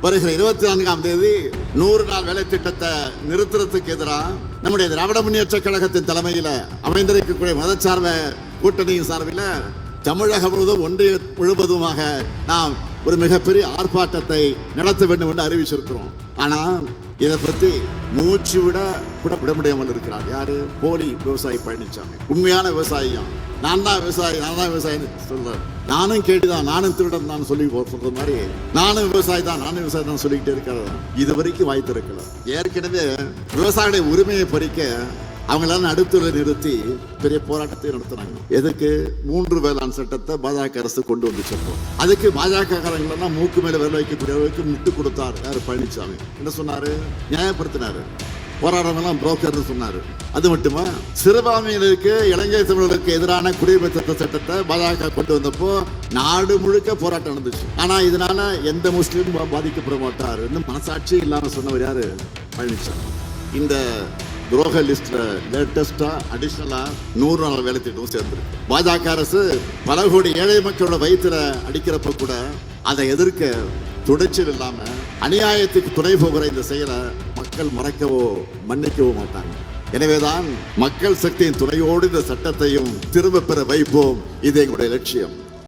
வருகிற 24ஆம் தேதி 100 நாள் வேலை திட்டத்தை நிறுத்துறதுக்கு எதிராக நம்முடைய திராவிட முன்னேற்ற கழகத்தின் தலைமையில் அமைந்திருக்கக்கூடிய மதச்சார்ப கூட்டணியின் சார்பில் தமிழகம் முழுவதுமாக நாம் ஒரு மிகப்பெரிய ஆர்ப்பாட்டத்தை நடத்த வேண்டும் என்று அறிவிச்சிருக்கிறோம். ஆனால் இதை பத்தி மூச்சு விட முடியாமல் இருக்கிறார். யாரு? போலி விவசாயி பழனிசாமி. உண்மையான விவசாயியும் நான் தான் விவசாயி சொல்றேன். நானும் கேட்டுதான், நானும் திருடன் தான் சொல்லி சொல்ற மாதிரி நானும் விவசாயி தான் சொல்லிக்கிட்டே இருக்கிறது. இது வரைக்கும் வாய்ப்பு இருக்கல. ஏற்கனவே விவசாயிகளுடைய உரிமையை பறிக்க அவங்களால நடுத்தர நிறுத்தி பெரிய போராட்டத்தை நடத்தினாங்க. எதுக்கு? 3 வேளாண் சட்டத்தை பாஜக அரசு கொண்டு வந்து சொல்றோம். அதுக்கு பாஜக காரங்களெல்லாம் மூக்கு மேல வேலை வைக்கக்கூடியவர்களுக்கு முட்டு கொடுத்தார். யாரு? பழனிசாமி. என்ன சொன்னாரு? நியாயப்படுத்தினாரு. போராடமெல்லாம் புரோக்கர்னு சொன்னாரு. அது மட்டுமா, சிறுபான்மையினருக்கு இலங்கை தமிழர்களுக்கு எதிரான குடியுரிமை திருத்த சட்டத்தை பாஜக கொண்டு வந்தப்போ நாடு முழுக்க போராட்டம் நடந்துச்சு. ஆனா இதனால எந்த முஸ்லீமும் பாதிக்கப்பட மாட்டார் மனசாட்சி இல்லாம சொன்னவர் யாரு? பழனிசாமி. இந்த துரோக லிஸ்ட்ல லேட்டஸ்டா அடிஷனலா 100 நாள் வேலை திட்டம் சேர்ந்திருக்கு. பாஜக அரசு பல கோடி ஏழை மக்களோட வயிற்றுல அடிக்கிறப்ப கூட அதை எதிர்க்க துடைச்சல் இல்லாம அநியாயத்துக்கு துணை போகிற இந்த செயலை மக்கள் மறக்கவோ மன்னிக்கவோ மாட்டாங்க. எனவேதான் மக்கள் சக்தியின் துணையோடு இந்த சட்டத்தையும் திரும்ப பெற வைப்போம். இது எங்களுடைய லட்சியம்.